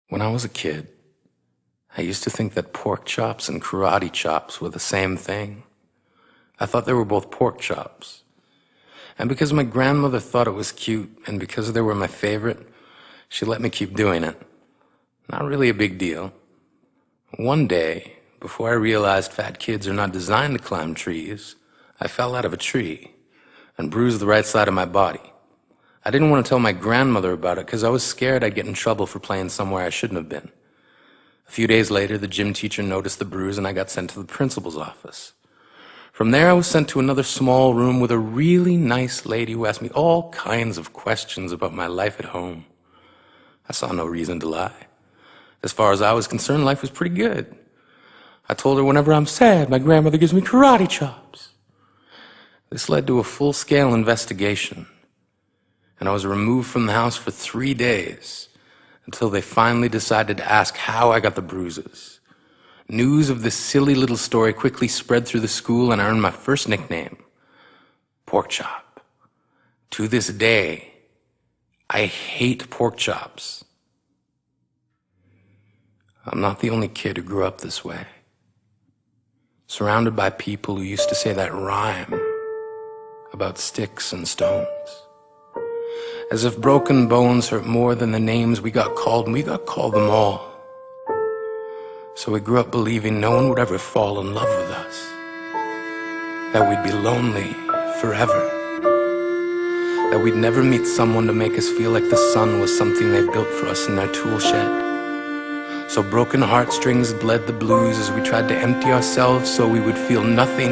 When I was a kid, I used to think that pork chops and karate chops were the same thing. I thought they were both pork chops. And because my grandmother thought it was cute, and because they were my favorite, she let me keep doing it. Not really a big deal. One day, before I realized fat kids are not designed to climb trees, I fell out of a tree and bruised the right side of my body. I didn't want to tell my grandmother about it because I was scared I'd get in trouble for playing somewhere I shouldn't have been. A few days later, the gym teacher noticed the bruise and I got sent to the principal's office. From there, I was sent to another small room with a really nice lady who asked me all kinds of questions about my life at home. I saw no reason to lie. As far as I was concerned, life was pretty good. I told her whenever I'm sad, my grandmother gives me karate chops. This led to a full-scale investigation, and I was removed from the house for 3 days until they finally decided to ask how I got the bruises. News of this silly little story quickly spread through the school, and I earned my first nickname, Pork Chop. To this day, I hate pork chops. I'm not the only kid who grew up this way, surrounded by people who used to say that rhyme about sticks and stones. As if broken bones hurt more than the names we got called, and we got called them all. So we grew up believing no one would ever fall in love with us, that we'd be lonely forever, that we'd never meet someone to make us feel like the sun was something they built for us in their tool shed. So broken heartstrings bled the blues as we tried to empty ourselves so we would feel nothing.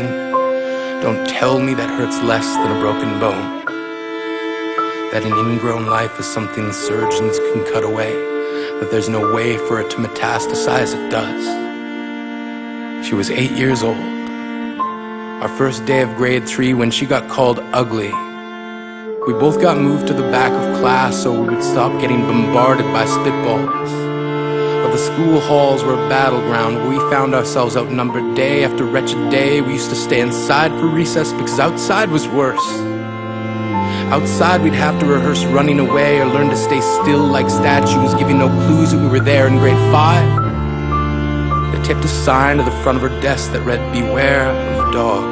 Don't tell me that hurts less than a broken bone. That an ingrown life is something surgeons can cut away, that there's no way for it to metastasize. It does. She was 8 years old. Our first day of grade 3 when she got called ugly. We both got moved to the back of class so we would stop getting bombarded by spitballs. But the school halls were a battleground where we found ourselves outnumbered day after wretched day. We used to stay inside for recess because outside was worse. Outside we'd have to rehearse running away or learn to stay still like statues, giving no clues that we were there in grade 5. They taped a sign to the front of her desk that read, "Beware of dog."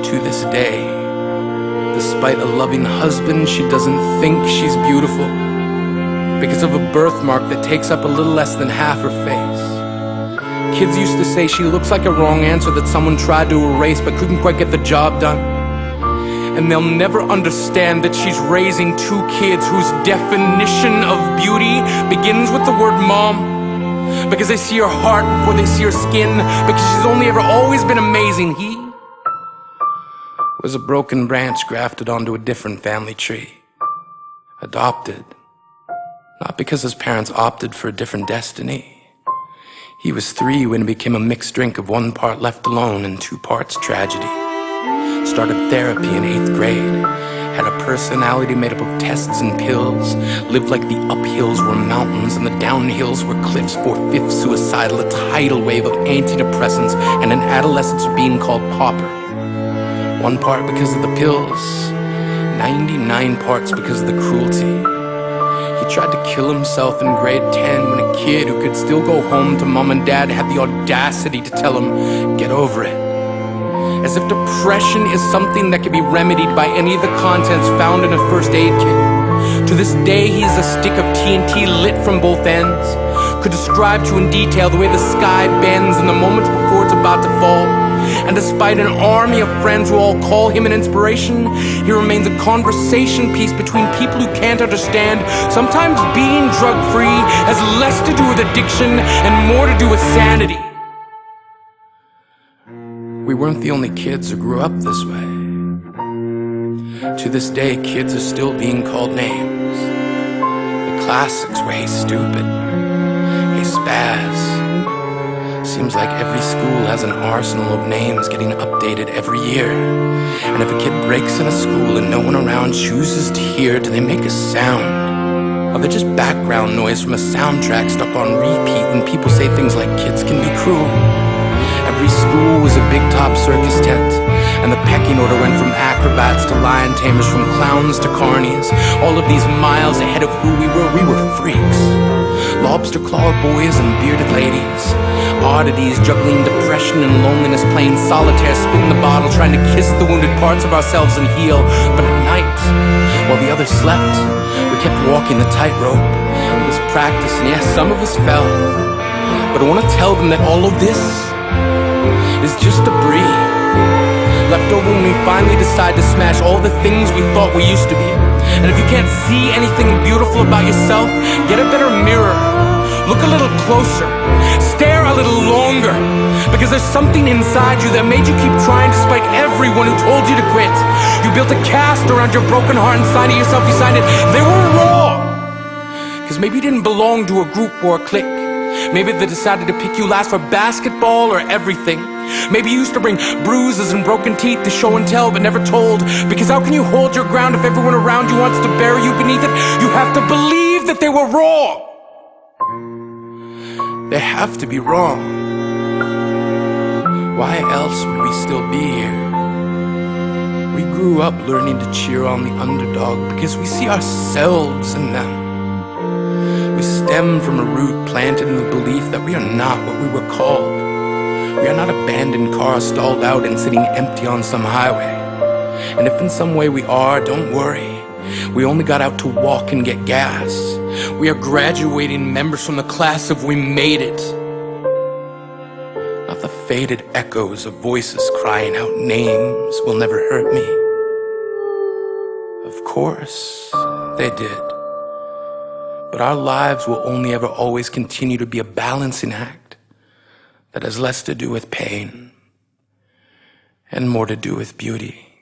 To this day, despite a loving husband, she doesn't think she's beautiful because of a birthmark that takes up a little less than half her face. Kids used to say she looks like a wrong answer that someone tried to erase but couldn't quite get the job done. And they'll never understand that she's raising 2 kids whose definition of beauty begins with the word mom, because they see her heart before they see her skin, because she's only ever always been amazing. He was a broken branch grafted onto a different family tree, adopted, not because his parents opted for a different destiny. He was 3 when it became a mixed drink of 1 part left alone and 2 parts tragedy. Started therapy in 8th grade, had a personality made up of tests and pills, lived like the uphills were mountains and the downhills were cliffs, 4/5 suicidal, a tidal wave of antidepressants, and an adolescence being called pauper. 1 part because of the pills, 99 parts because of the cruelty. He tried to kill himself in grade 10 when a kid who could still go home to mom and dad had the audacity to tell him, "Get over it." As if depression is something that can be remedied by any of the contents found in a first aid kit. To this day, he is a stick of TNT lit from both ends. Could describe to you in detail the way the sky bends in the moments before it's about to fall. And despite an army of friends who all call him an inspiration, he remains a conversation piece between people who can't understand. Sometimes being drug-free has less to do with addiction and more to do with sanity. We weren't the only kids who grew up this way. To this day, kids are still being called names. The classics were "Hey stupid," "Hey spaz." Seems like every school has an arsenal of names getting updated every year. And if a kid breaks in a school and no one around chooses to hear, do they make a sound? Or they're just background noise from a soundtrack stuck on repeat when people say things like "kids can be cruel"? Every school was a big top circus tent, and the pecking order went from acrobats to lion tamers, from clowns to carnies. All of these miles ahead of who we were freaks. lobster claw boys and bearded ladies, oddities juggling depression and loneliness, playing solitaire, spinning the bottle, trying to kiss the wounded parts of ourselves and heal. But at night, while the others slept, we kept walking the tightrope. It was practice, and yes, some of us fell. But I want to tell them that all of this is just debris left over when we finally decide to smash all the things we thought we used to be. And if you can't see anything beautiful about yourself, get a better mirror. Look a little closer. Stare a little longer. Because there's something inside you that made you keep trying despite everyone who told you to quit. You built a cast around your broken heart and signed it yourself. You signed it. They were raw. Because maybe you didn't belong to a group or a clique. Maybe they decided to pick you last for basketball or everything. Maybe you used to bring bruises and broken teeth to show and tell but never told. Because how can you hold your ground if everyone around you wants to bury you beneath it? You have to believe that they were wrong. They have to be wrong. Why else would we still be here? We grew up learning to cheer on the underdog because we see ourselves in them. We stem from a root planted in the belief that we are not what we were called. We are not abandoned cars stalled out and sitting empty on some highway. And if in some way we are, don't worry. We only got out to walk and get gas. We are graduating members from the class of We Made It. Not the faded echoes of voices crying out names will never hurt me. Of course, they did. But our lives will only ever always continue to be a balancing act that has less to do with pain and more to do with beauty.